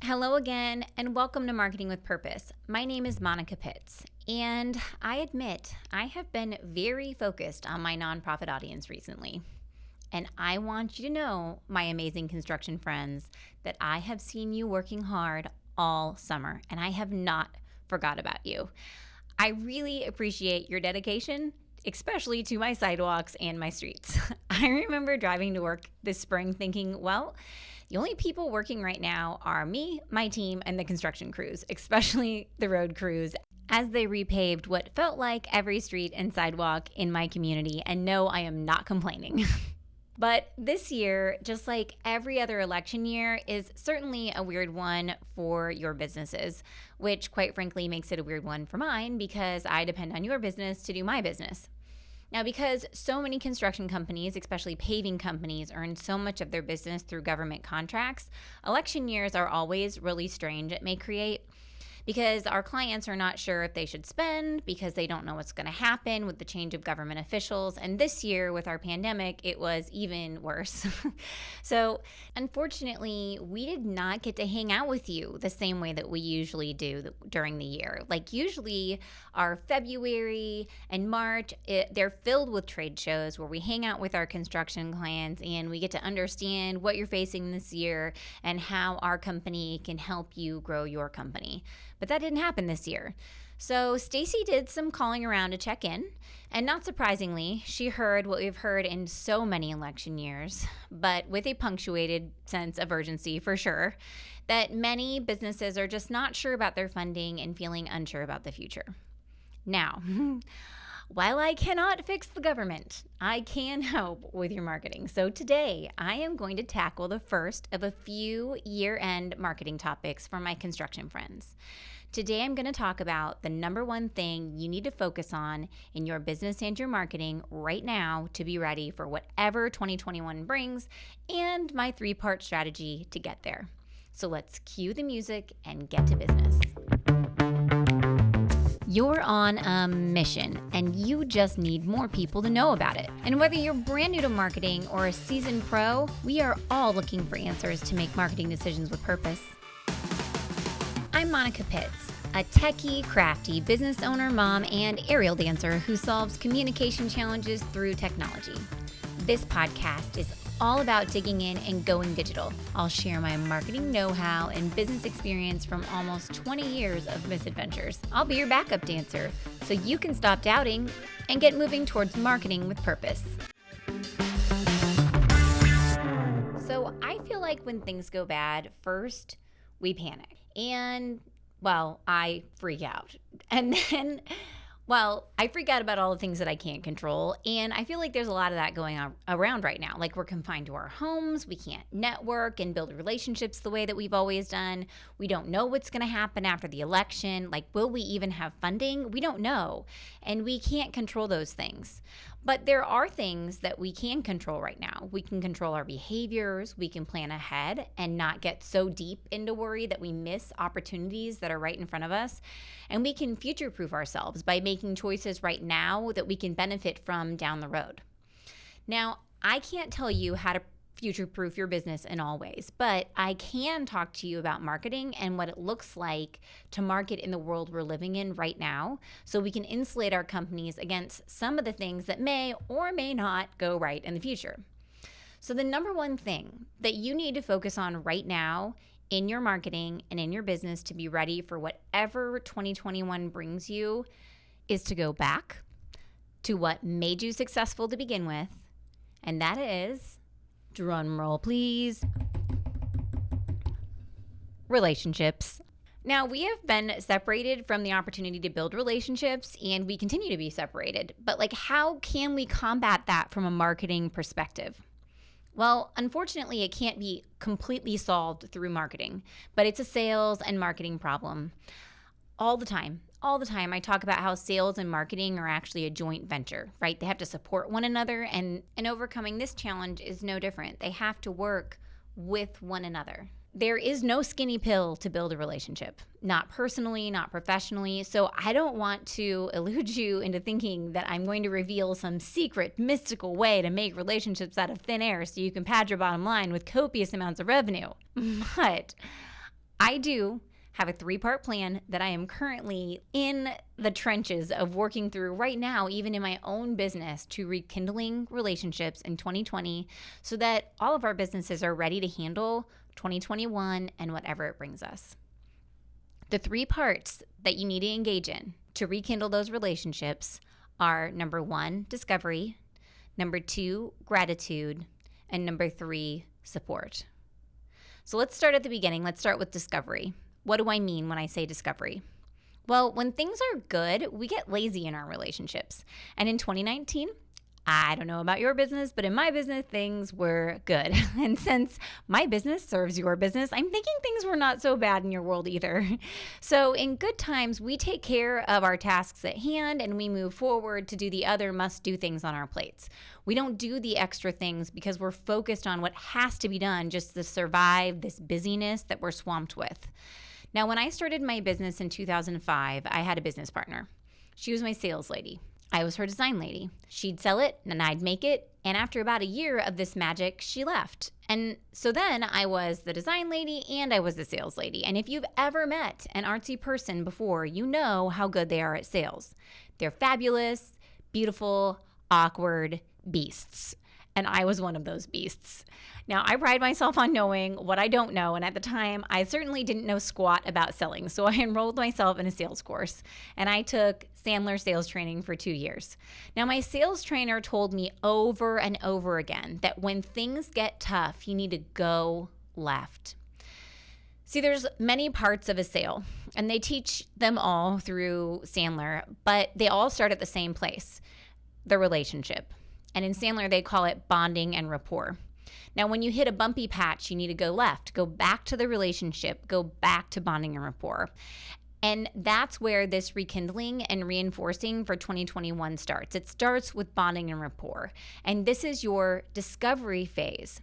Hello again, and welcome to Marketing with Purpose. My name is Monica Pitts, and I admit I have been very focused on my nonprofit audience recently. And I want you to know, my amazing construction friends, that I have seen you working hard all summer, and I have not forgot about you. I really appreciate your dedication, especially to my sidewalks and my streets. I remember driving to work this spring thinking, well, the only people working right now are me, my team, and the construction crews, especially the road crews, as they repaved what felt like every street and sidewalk in my community. And no, I am not complaining. But this year, just like every other election year, is certainly a weird one for your businesses, which quite frankly makes it a weird one for mine because I depend on your business to do my business. Now, because so many construction companies, especially paving companies, earn so much of their business through government contracts, election years are always really strange. It may create because our clients are not sure if they should spend because they don't know what's going to happen with the change of government officials. And this year with our pandemic, it was even worse. So unfortunately, we did not get to hang out with you the same way that we usually do during the year. Like usually our February and March, they're filled with trade shows where we hang out with our construction clients and we get to understand what you're facing this year and how our company can help you grow your company. But that didn't happen this year. So Stacy did some calling around to check in, and not surprisingly, she heard what we've heard in so many election years, but with a punctuated sense of urgency for sure, that many businesses are just not sure about their funding and feeling unsure about the future. Now, while I cannot fix the government, I can help with your marketing. So today, I am going to tackle the first of a few year-end marketing topics for my construction friends. Today, I'm going to talk about the number one thing you need to focus on in your business and your marketing right now to be ready for whatever 2021 brings, and my three-part strategy to get there. So let's cue the music and get to business. You're on a mission, and you just need more people to know about it. And whether you're brand new to marketing or a seasoned pro, we are all looking for answers to make marketing decisions with purpose. I'm Monica Pitts, a techie, crafty business owner, mom, and aerial dancer who solves communication challenges through technology. This podcast is all about digging in and going digital. I'll share my marketing know-how and business experience from almost 20 years of misadventures. I'll be your backup dancer so you can stop doubting and get moving towards marketing with purpose. So I feel like when things go bad, first we panic. And, well, I freak out. And then I freak out about all the things that I can't control, and I feel like there's a lot of that going on around right now. Like we're confined to our homes, we can't network and build relationships the way that we've always done. We don't know what's going to happen after the election. Like, will we even have funding? We don't know, and we can't control those things. But there are things that we can control right now. We can control our behaviors, we can plan ahead and not get so deep into worry that we miss opportunities that are right in front of us. And we can future-proof ourselves by making choices right now that we can benefit from down the road. Now, I can't tell you how to future-proof your business in all ways, but I can talk to you about marketing and what it looks like to market in the world we're living in right now so we can insulate our companies against some of the things that may or may not go right in the future. So the number one thing that you need to focus on right now in your marketing and in your business to be ready for whatever 2021 brings you is to go back to what made you successful to begin with, and that is, drum roll please, relationships. Now, we have been separated from the opportunity to build relationships, and we continue to be separated. But how can we combat that from a marketing perspective? Well, unfortunately, it can't be completely solved through marketing, but it's a sales and marketing problem. All the time, I talk about how sales and marketing are actually a joint venture, right? They have to support one another, and overcoming this challenge is no different. They have to work with one another. There is no skinny pill to build a relationship, not personally, not professionally. So I don't want to elude you into thinking that I'm going to reveal some secret, mystical way to make relationships out of thin air so you can pad your bottom line with copious amounts of revenue. But I do have a 3-part plan that I am currently in the trenches of working through right now, even in my own business, to rekindling relationships in 2020 so that all of our businesses are ready to handle 2021 and whatever it brings us. The 3 parts that you need to engage in to rekindle those relationships are number 1, discovery, number 2, gratitude, and number 3, support. So let's start at the beginning. Let's start with discovery. What do I mean when I say discovery? Well, when things are good, we get lazy in our relationships. And in 2019, I don't know about your business, but in my business, things were good. And since my business serves your business, I'm thinking things were not so bad in your world either. So in good times, we take care of our tasks at hand and we move forward to do the other must-do things on our plates. We don't do the extra things because we're focused on what has to be done just to survive this busyness that we're swamped with. Now, when I started my business in 2005, I had a business partner. She was my sales lady. I was her design lady. She'd sell it and I'd make it. And after about a year of this magic, she left. And so then I was the design lady and I was the sales lady. And if you've ever met an artsy person before, you know how good they are at sales. They're fabulous, beautiful, awkward beasts. And I was one of those beasts. Now, I pride myself on knowing what I don't know. And at the time, I certainly didn't know squat about selling. So I enrolled myself in a sales course and I took Sandler sales training for 2 years. Now, my sales trainer told me over and over again that when things get tough, you need to go left. See, there's many parts of a sale and they teach them all through Sandler, but they all start at the same place, the relationship. And in Sandler, they call it bonding and rapport. Now, when you hit a bumpy patch, you need to go left, go back to the relationship, go back to bonding and rapport. And that's where this rekindling and reinforcing for 2021 starts. It starts with bonding and rapport. And this is your discovery phase.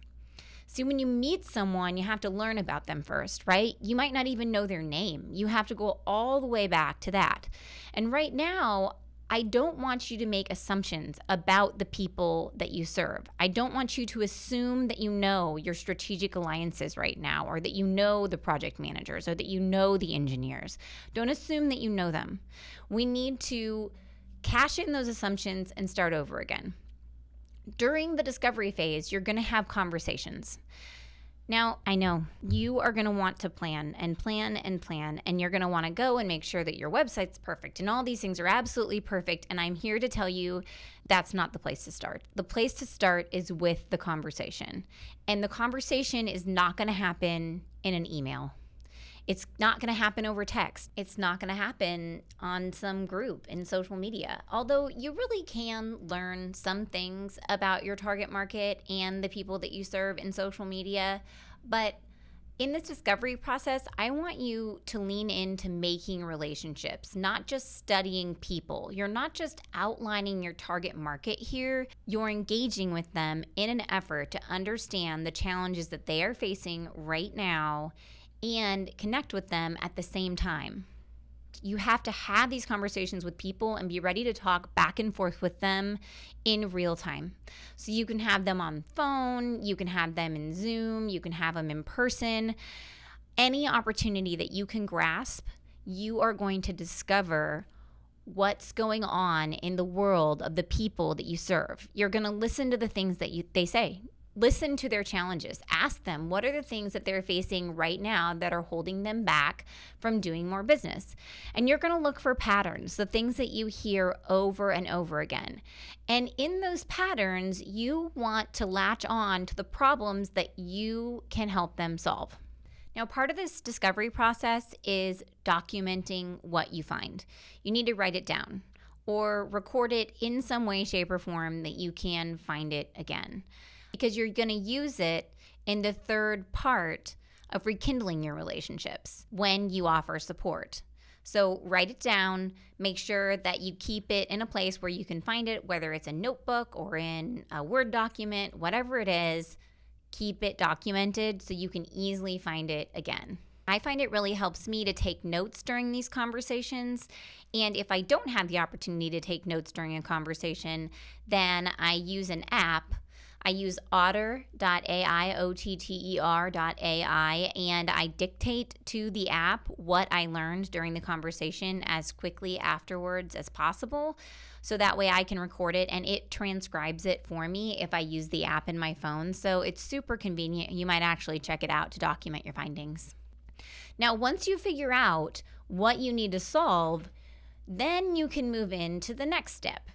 See, when you meet someone, you have to learn about them first, right? You might not even know their name. You have to go all the way back to that. And right now, I don't want you to make assumptions about the people that you serve. I don't want you to assume that you know your strategic alliances right now, or that you know the project managers, or that you know the engineers. Don't assume that you know them. We need to cash in those assumptions and start over again. During the discovery phase, you're going to have conversations. Now, I know you are going to want to plan, and you're going to want to go and make sure that your website's perfect, and all these things are absolutely perfect, and I'm here to tell you that's not the place to start. The place to start is with the conversation, and the conversation is not going to happen in an email. It's not going to happen over text. It's not going to happen on some group in social media. Although you really can learn some things about your target market and the people that you serve in social media. But in this discovery process, I want you to lean into making relationships, not just studying people. You're not just outlining your target market here. You're engaging with them in an effort to understand the challenges that they are facing right now and connect with them at the same time. You have to have these conversations with people and be ready to talk back and forth with them in real time. So you can have them on phone, you can have them in Zoom, you can have them in person. Any opportunity that you can grasp, you are going to discover what's going on in the world of the people that you serve. You're going to listen to the things that they say. Listen to their challenges. Ask them, what are the things that they're facing right now that are holding them back from doing more business? And you're going to look for patterns, the things that you hear over and over again. And in those patterns, you want to latch on to the problems that you can help them solve. Now, part of this discovery process is documenting what you find. You need to write it down or record it in some way, shape, or form that you can find it again, because you're going to use it in the third part of rekindling your relationships when you offer support. So write it down, make sure that you keep it in a place where you can find it, whether it's a notebook or in a Word document, whatever it is, keep it documented so you can easily find it again. I find it really helps me to take notes during these conversations. And if I don't have the opportunity to take notes during a conversation, then I use an app. I use otter.ai, OTTER.ai, and I dictate to the app what I learned during the conversation as quickly afterwards as possible. So that way I can record it and it transcribes it for me if I use the app in my phone. So it's super convenient. You might actually check it out to document your findings. Now, once you figure out what you need to solve, then you can move into the next step.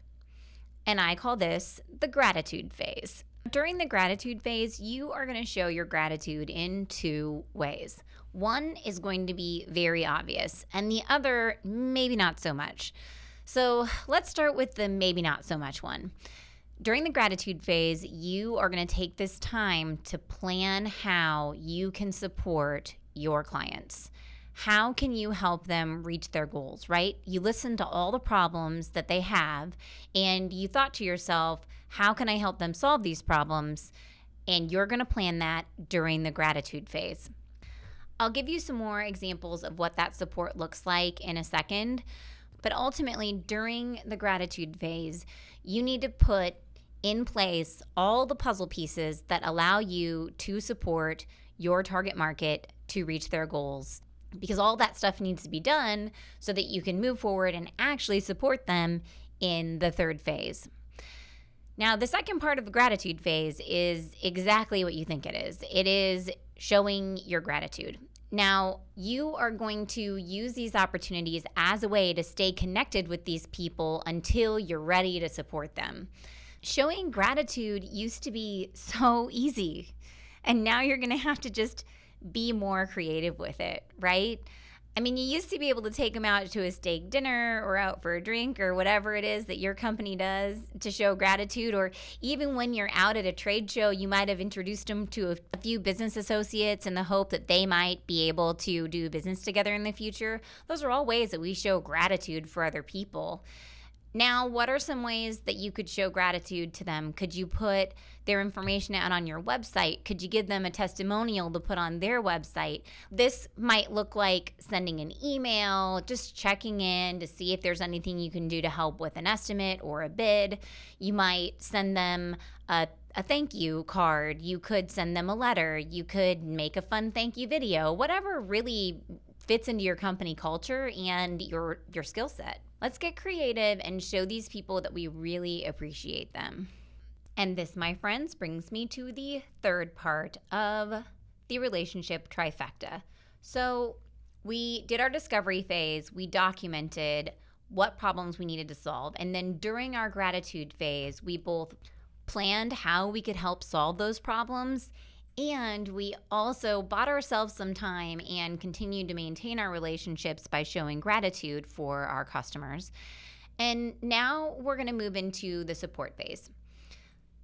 And I call this the gratitude phase. During the gratitude phase, you are going to show your gratitude in two ways. One is going to be very obvious, and the other, maybe not so much. So let's start with the maybe not so much one. During the gratitude phase, you are going to take this time to plan how you can support your clients. How can you help them reach their goals, right? You listen to all the problems that they have, and you thought to yourself, how can I help them solve these problems? And you're going to plan that during the gratitude phase. I'll give you some more examples of what that support looks like in a second. But ultimately, during the gratitude phase, you need to put in place all the puzzle pieces that allow you to support your target market to reach their goals. Because all that stuff needs to be done so that you can move forward and actually support them in the third phase. Now, the second part of the gratitude phase is exactly what you think it is. It is showing your gratitude. Now, you are going to use these opportunities as a way to stay connected with these people until you're ready to support them. Showing gratitude used to be so easy, and now you're going to have to just be more creative with it, right? I mean, you used to be able to take them out to a steak dinner or out for a drink or whatever it is that your company does to show gratitude. Or even when you're out at a trade show, you might have introduced them to a few business associates in the hope that they might be able to do business together in the future. Those are all ways that we show gratitude for other people. Now, what are some ways that you could show gratitude to them? Could you put their information out on your website? Could you give them a testimonial to put on their website? This might look like sending an email, just checking in to see if there's anything you can do to help with an estimate or a bid. You might send them a thank you card. You could send them a letter. You could make a fun thank you video, whatever really fits into your company culture and your skill set. Let's get creative and show these people that we really appreciate them. And this, my friends, brings me to the third part of the relationship trifecta. So we did our discovery phase, we documented what problems we needed to solve, and then during our gratitude phase, we both planned how we could help solve those problems, and we also bought ourselves some time and continued to maintain our relationships by showing gratitude for our customers. And now we're going to move into the support phase.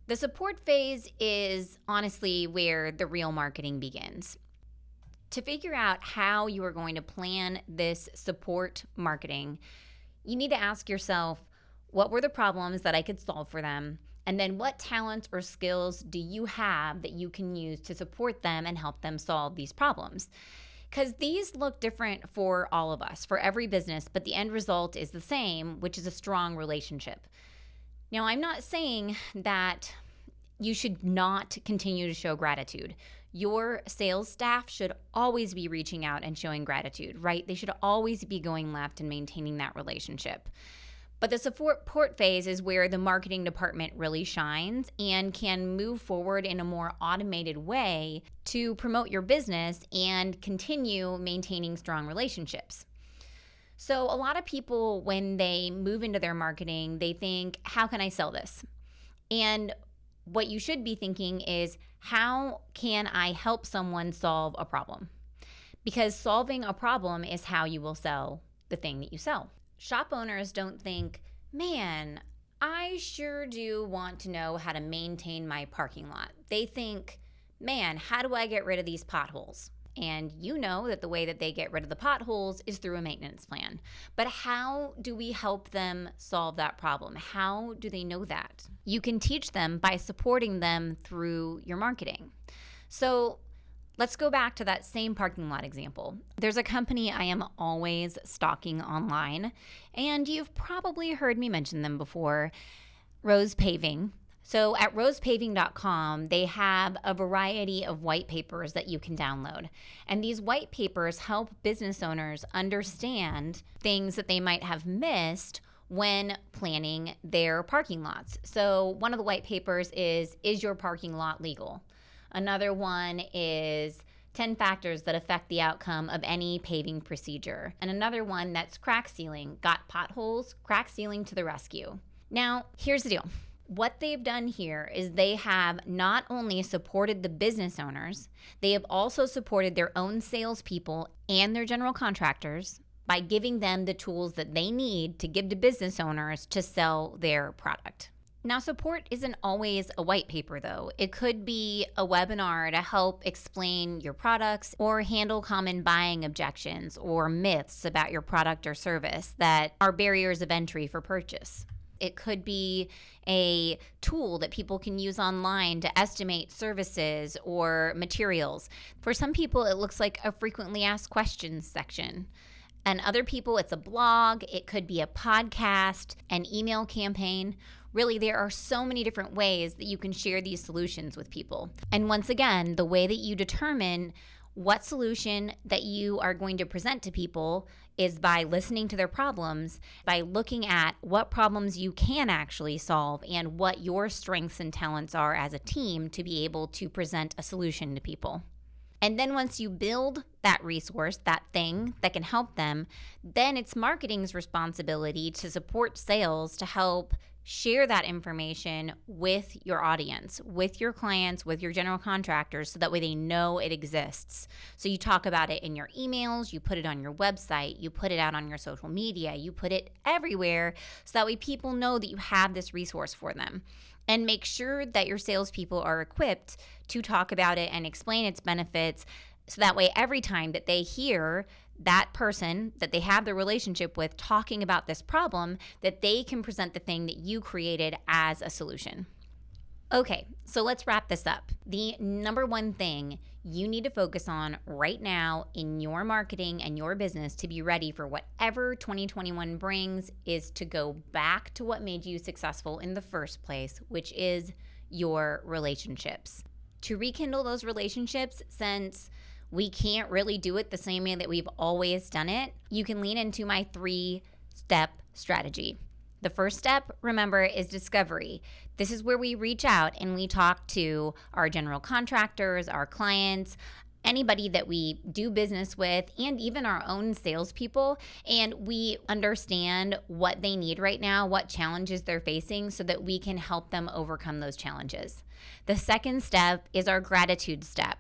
The support phase is honestly where the real marketing begins. To figure out how you are going to plan this support marketing, you need to ask yourself, what were the problems that I could solve for them? And then what talents or skills do you have that you can use to support them and help them solve these problems? Because these look different for all of us, for every business, but the end result is the same, which is a strong relationship. Now, I'm not saying that you should not continue to show gratitude. Your sales staff should always be reaching out and showing gratitude, right? They should always be going left and maintaining that relationship. But the support phase is where the marketing department really shines and can move forward in a more automated way to promote your business and continue maintaining strong relationships. So a lot of people, when they move into their marketing, they think, how can I sell this? And what you should be thinking is, how can I help someone solve a problem? Because solving a problem is how you will sell the thing that you sell. Shop owners don't think, man, I sure do want to know how to maintain my parking lot. They think, man, how do I get rid of these potholes? And you know that the way that they get rid of the potholes is through a maintenance plan. But how do we help them solve that problem? How do they know that? You can teach them by supporting them through your marketing. So let's go back to that same parking lot example. There's a company I am always stalking online, and you've probably heard me mention them before, Rose Paving. So at rosepaving.com, they have a variety of white papers that you can download. And these white papers help business owners understand things that they might have missed when planning their parking lots. So one of the white papers is your parking lot legal? Another one is 10 factors that affect the outcome of any paving procedure. And another one that's crack sealing, got potholes, crack sealing to the rescue. Now, here's the deal. What they've done here is they have not only supported the business owners, they have also supported their own salespeople and their general contractors by giving them the tools that they need to give to business owners to sell their product. Now, support isn't always a white paper, though. It could be a webinar to help explain your products or handle common buying objections or myths about your product or service that are barriers of entry for purchase. It could be a tool that people can use online to estimate services or materials. For some people, it looks like a frequently asked questions section. And other people, it's a blog, it could be a podcast, an email campaign. Really, there are so many different ways that you can share these solutions with people. And once again, the way that you determine what solution that you are going to present to people is by listening to their problems, by looking at what problems you can actually solve and what your strengths and talents are as a team to be able to present a solution to people. And then once you build that resource, that thing that can help them, then it's marketing's responsibility to support sales to help share that information with your audience, with your clients, with your general contractors, so that way they know it exists. So you talk about it in your emails, you put it on your website, you put it out on your social media, you put it everywhere, so that way people know that you have this resource for them. And make sure that your salespeople are equipped to talk about it and explain its benefits, so that way every time that they hear that person that they have the relationship with talking about this problem, that they can present the thing that you created as a solution. Okay, so let's wrap this up. The number one thing you need to focus on right now in your marketing and your business to be ready for whatever 2021 brings is to go back to what made you successful in the first place, which is your relationships. To rekindle those relationships, since we can't really do it the same way that we've always done it, you can lean into my 3-step strategy. The first step, remember, is discovery. This is where we reach out and we talk to our general contractors, our clients, anybody that we do business with, and even our own salespeople, and we understand what they need right now, what challenges they're facing, so that we can help them overcome those challenges. The second step is our gratitude step.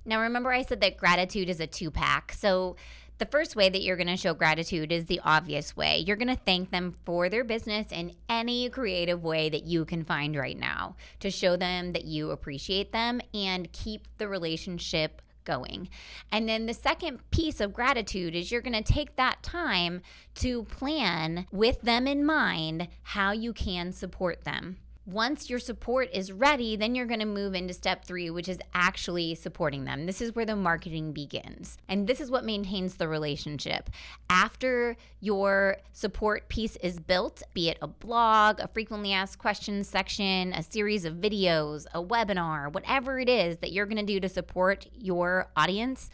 Now, remember I said that gratitude is a 2-pack. So the first way that you're going to show gratitude is the obvious way. You're going to thank them for their business in any creative way that you can find right now to show them that you appreciate them and keep the relationship going. And then the second piece of gratitude is you're going to take that time to plan with them in mind how you can support them. Once your support is ready, then you're going to move into step 3, which is actually supporting them. This is where the marketing begins. And this is what maintains the relationship. After your support piece is built, be it a blog, a frequently asked questions section, a series of videos, a webinar, whatever it is that you're going to do to support your audience,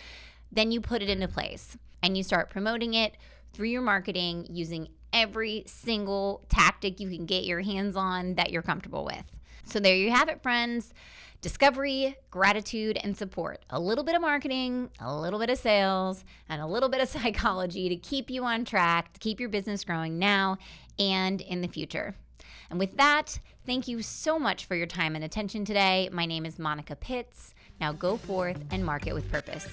then you put it into place and you start promoting it through your marketing using every single tactic you can get your hands on that you're comfortable with. So there you have it, friends. Discovery, gratitude, and support. A little bit of marketing, a little bit of sales, and a little bit of psychology to keep you on track, to keep your business growing now and in the future. And with that, thank you so much for your time and attention today. My name is Monica Pitts. Now go forth and market with purpose.